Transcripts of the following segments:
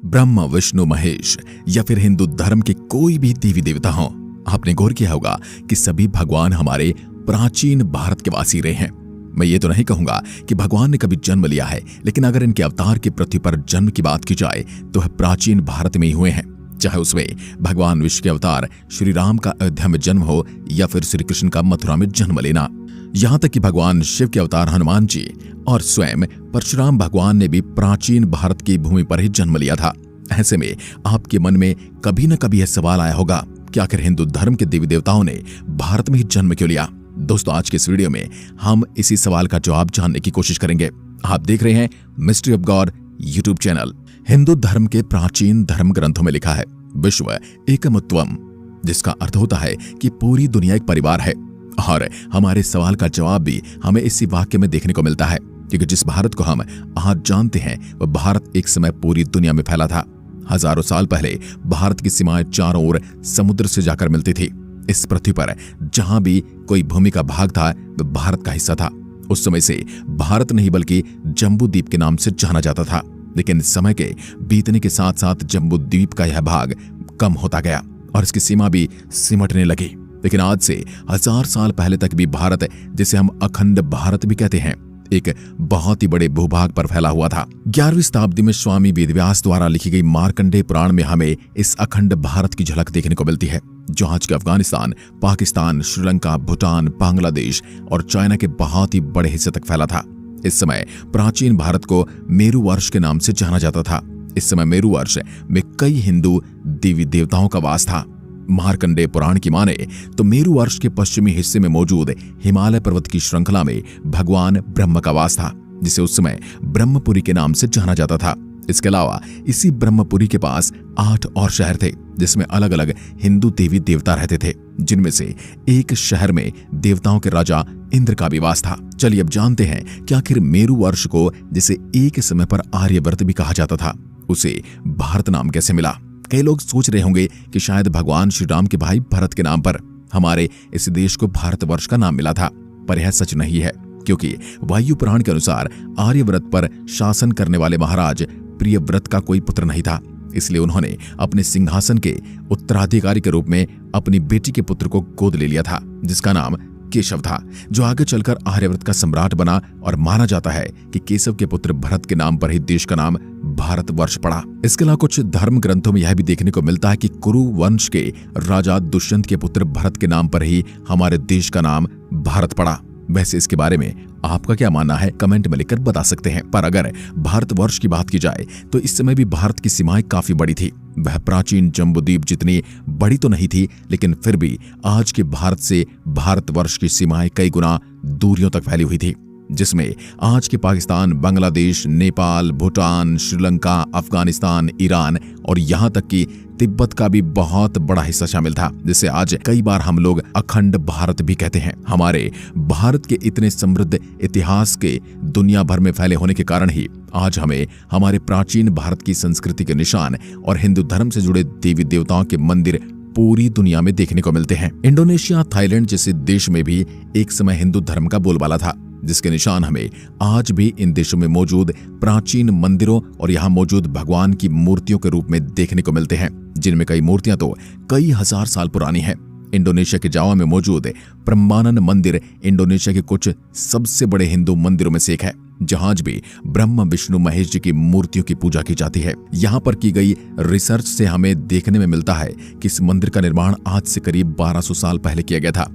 ब्रह्मा, विष्णु, महेश या फिर हिंदू धर्म के कोई भी देवी देवता हो, आपने गौर किया होगा कि सभी भगवान हमारे प्राचीन भारत के वासी रहे हैं। मैं ये तो नहीं कहूंगा कि भगवान ने कभी जन्म लिया है, लेकिन अगर इनके अवतार की पृथ्वी पर जन्म की बात की जाए तो वह प्राचीन भारत में ही हुए हैं। चाहे उसमें भगवान विष्णु के अवतार श्री राम का अयोध्या में जन्म हो या फिर श्री कृष्ण का मथुरा में जन्म लेना, यहाँ तक कि भगवान शिव के अवतार हनुमान जी और स्वयं परशुराम भगवान ने भी प्राचीन भारत की भूमि पर ही जन्म लिया था। ऐसे में आपके मन में कभी न कभी यह सवाल आया होगा कि आखिर हिंदू धर्म के देवी देवताओं ने भारत में ही जन्म क्यों लिया। दोस्तों, आज के इस वीडियो में हम इसी सवाल का जवाब जानने की कोशिश करेंगे। आप देख रहे हैं mystery of God YouTube channel. Hindu धर्म के प्राचीन धर्म ग्रंथों में लिखा है विश्व एकमत्वम, जिसका अर्थ होता है कि पूरी दुनिया एक परिवार है। और हमारे सवाल का जवाब भी हमें इसी वाक्य में देखने को मिलता है, क्योंकि जिस भारत को हम आज जानते हैं वह भारत एक समय पूरी दुनिया में फैला था। हजारों साल पहले भारत की सीमाएं चारों ओर समुद्र से जाकर मिलती थी। इस पृथ्वी पर जहां भी कोई भूमि का भाग था वह भारत का हिस्सा था। उस समय से भारत नहीं बल्कि जम्बू द्वीप के नाम से जाना जाता था। लेकिन समय के बीतने के साथ साथ जम्बू द्वीप का यह भाग कम होता गया और इसकी सीमा भी सिमटने लगी। लेकिन आज से 1000 साल पहले तक भी भारत, जिसे हम अखंड भारत भी कहते हैं, एक बहुत ही बड़े भूभाग पर फैला हुआ था। 11वीं शताब्दी में स्वामी वेदव्यास द्वारा लिखी गई मार्कंडेय पुराण में हमें इस अखंड भारत की झलक देखने को मिलती है, जो आज के अफगानिस्तान, पाकिस्तान, श्रीलंका, भूटान, बांग्लादेश और चाइना के बहुत ही बड़े हिस्से तक फैला था। इस समय प्राचीन भारत को मेरु वर्ष के नाम से जाना जाता था। इस समय मेरु वर्ष में कई हिंदू देवी देवताओं का वास था। मार्कंडेय पुराण की माने तो मेरु वर्ष के पश्चिमी हिस्से में मौजूद हिमालय पर्वत की श्रृंखला में भगवान ब्रह्म का वास था, जिसे उस समय ब्रह्मपुरी के नाम से जाना जाता था। इसके अलावा इसी ब्रह्मपुरी के पास 8 और शहर थे, जिसमें अलग अलग हिंदू देवी देवता रहते थे, जिनमें से एक शहर में देवताओं के राजा इंद्र का भी वास था। चलिए अब जानते हैं कि आखिर मेरु वर्ष को, जिसे एक समय पर आर्यवर्त भी कहा जाता था, उसे भारत नाम कैसे मिला। कई लोग सोच रहे होंगे कि शायद भगवान श्री राम के भाई भरत के नाम पर हमारे इस देश को भारतवर्ष का नाम मिला था, पर यह सच नहीं है, क्योंकि वायु पुराण के अनुसार आर्यव्रत पर शासन करने वाले महाराज प्रियव्रत का कोई पुत्र नहीं था। इसलिए उन्होंने अपने सिंहासन के उत्तराधिकारी के रूप में अपनी बेटी के पुत्र को गोद ले लिया था, जिसका नाम केशव था, जो आगे चलकर आर्यव्रत का सम्राट बना। और माना जाता है कि केशव के पुत्र भरत के नाम पर ही देश का नाम भारतवर्ष पड़ा। इसके अलावा कुछ धर्म ग्रंथों में यह भी देखने को मिलता है कि कुरु वंश के राजा दुष्यंत के पुत्र भरत के नाम पर ही हमारे देश का नाम भारत पड़ा। वैसे इसके बारे में आपका क्या मानना है, कमेंट में लिखकर बता सकते हैं। पर अगर भारतवर्ष की बात की जाए तो इस समय भी भारत की सीमाएं काफी बड़ी थी। वह प्राचीन जम्बूद्वीप जितनी बड़ी तो नहीं थी, लेकिन फिर भी आज के भारत से भारतवर्ष की सीमाएं कई गुना दूरियों तक फैली हुई थी, जिसमें आज के पाकिस्तान, बांग्लादेश, नेपाल, भूटान, श्रीलंका, अफगानिस्तान, ईरान और यहाँ तक कि तिब्बत का भी बहुत बड़ा हिस्सा शामिल था, जिसे आज कई बार हम लोग अखंड भारत भी कहते हैं। हमारे भारत के इतने समृद्ध इतिहास के दुनिया भर में फैले होने के कारण ही आज हमें हमारे प्राचीन भारत की संस्कृति के निशान और हिंदू धर्म से जुड़े देवी देवताओं के मंदिर पूरी दुनिया में देखने को मिलते हैं। इंडोनेशिया, थाईलैंड जैसे देश में भी एक समय हिंदू धर्म का बोलबाला था, जिसके निशान हमें आज भी इन देशों में मौजूद प्राचीन मंदिरों और यहाँ मौजूद भगवान की मूर्तियों के रूप में देखने को मिलते हैं, जिनमें कई मूर्तियां तो कई हजार साल पुरानी हैं। इंडोनेशिया के जावा में मौजूद प्रम्बानन मंदिर इंडोनेशिया के कुछ सबसे बड़े हिंदू मंदिरों में से एक है, जहां आज भी ब्रह्मा, विष्णु, महेश जी की मूर्तियों की पूजा की जाती है। यहाँ पर की गई रिसर्च से हमें देखने में मिलता है कि इस मंदिर का निर्माण आज से करीब 1200 साल पहले किया गया था।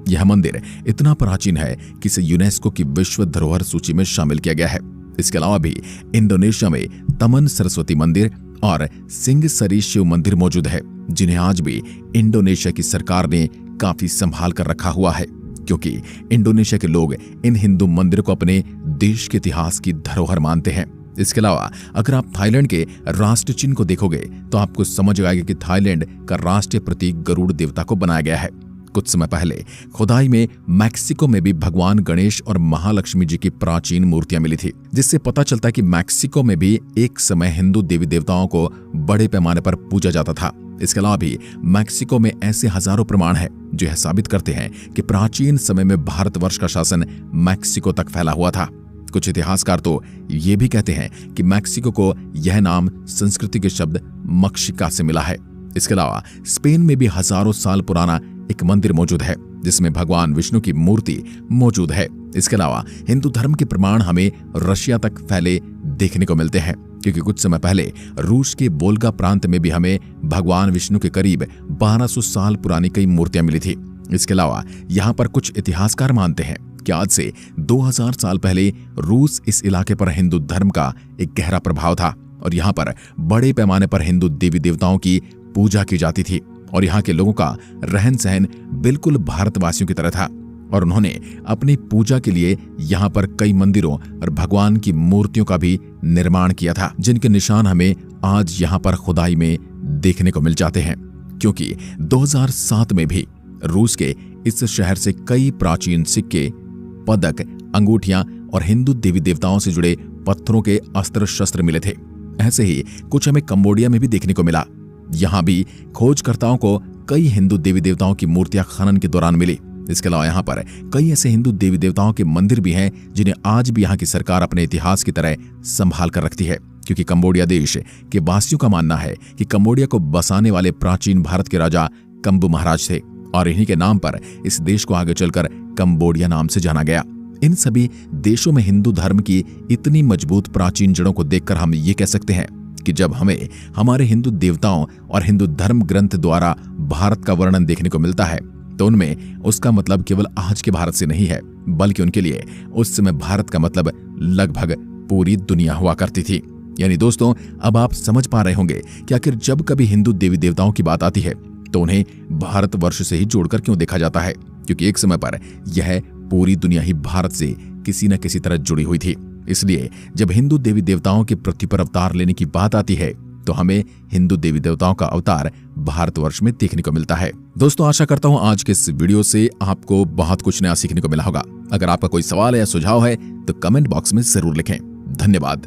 यह मंदिर इतना प्राचीन है कि इसे यूनेस्को की विश्व धरोहर सूची में शामिल किया गया है। इसके अलावा भी इंडोनेशिया में तमन सरस्वती मंदिर और सिंगसरी शिव मंदिर मौजूद है, जिन्हें आज भी इंडोनेशिया की सरकार ने काफी संभाल कर रखा हुआ है, क्योंकि इंडोनेशिया के लोग इन हिंदू मंदिरों को अपने देश के इतिहास की धरोहर मानते हैं। इसके अलावा अगर आप थाईलैंड के राष्ट्र चिन्ह को देखोगे तो आपको समझ आएगा कि थाईलैंड का राष्ट्रीय प्रतीक गरुड़ देवता को बनाया गया है। कुछ समय पहले खुदाई में मैक्सिको में भी भगवान गणेश और महालक्ष्मी जी की प्राचीन मूर्तियां मिली थी, जिससे पता चलता है कि मैक्सिको में भी एक समय हिंदू देवी देवताओं को बड़े पैमाने पर पूजा जाता था। इसके अलावा भी मैक्सिको में ऐसे हजारों प्रमाण हैं जो यह साबित करते हैं कि प्राचीन समय में भारतवर्ष का शासन मैक्सिको तक फैला हुआ था। कुछ इतिहासकार तो ये भी कहते हैं कि मैक्सिको को यह नाम संस्कृति के शब्द मक्षिका से मिला है। इसके अलावा स्पेन में भी हजारों साल पुराना एक मंदिर मौजूद है जिसमें भगवान विष्णु की मूर्ति मौजूद है। इसके अलावा हिंदू धर्म के प्रमाण हमें रशिया तक फैले देखने को मिलते हैं, क्योंकि कुछ समय पहले रूस के वोल्गा प्रांत में भी हमें भगवान विष्णु के करीब 1200 साल पुरानी कई मूर्तियां मिली थी। इसके अलावा यहाँ पर कुछ इतिहासकार मानते हैं कि आज से 2000 साल पहले रूस इस इलाके पर हिंदू धर्म का एक गहरा प्रभाव था और यहाँ पर बड़े पैमाने पर हिंदू देवी देवताओं की पूजा की जाती थी और यहाँ के लोगों का रहन सहन बिल्कुल भारतवासियों की तरह था और उन्होंने अपनी पूजा के लिए यहाँ पर कई मंदिरों और भगवान की मूर्तियों का भी निर्माण किया था, जिनके निशान हमें आज यहाँ पर खुदाई में देखने को मिल जाते हैं। क्योंकि 2007 में भी रूस के इस शहर से कई प्राचीन सिक्के, पदक, अंगूठियां और हिंदू देवी देवताओं से जुड़े पत्थरों के अस्त्र शस्त्र मिले थे। ऐसे ही कुछ हमें कंबोडिया में भी देखने को मिला। यहाँ भी खोजकर्ताओं को कई हिंदू देवी देवताओं की मूर्तियां खनन के दौरान मिली। इसके अलावा यहाँ पर कई ऐसे हिंदू देवी देवताओं के मंदिर भी हैं जिन्हें आज भी यहाँ की सरकार अपने इतिहास की तरह संभाल कर रखती है, क्योंकि कंबोडिया देश के वासियों का मानना है कि कंबोडिया को बसाने वाले प्राचीन भारत के राजा कंबु महाराज थे और इन्हीं के नाम पर इस देश को आगे चलकर कंबोडिया नाम से जाना गया। इन सभी देशों में हिंदू धर्म की इतनी मजबूत प्राचीन जड़ों को देखकर हम ये कह सकते हैं कि जब हमें हमारे हिंदू देवताओं और हिंदू धर्म ग्रंथ द्वारा भारत का वर्णन देखने को मिलता है तो उनमें उसका मतलब केवल आज के भारत से नहीं है, बल्कि उनके लिए उस समय भारत का मतलब लगभग पूरी दुनिया हुआ करती थी। यानी दोस्तों, अब आप समझ पा रहे होंगे कि आखिर जब कभी हिंदू देवी देवताओं की बात आती है तो उन्हें भारतवर्ष से ही जोड़कर क्यों देखा जाता है, क्योंकि एक समय पर यह पूरी दुनिया ही भारत से किसी न किसी तरह जुड़ी हुई थी। इसलिए जब हिंदू देवी देवताओं के पृथ्वी पर अवतार लेने की बात आती है तो हमें हिंदू देवी देवताओं का अवतार भारतवर्ष में देखने को मिलता है। दोस्तों, आशा करता हूं आज के इस वीडियो से आपको बहुत कुछ नया सीखने को मिला होगा। अगर आपका कोई सवाल या सुझाव है तो कमेंट बॉक्स में जरूर लिखें। धन्यवाद।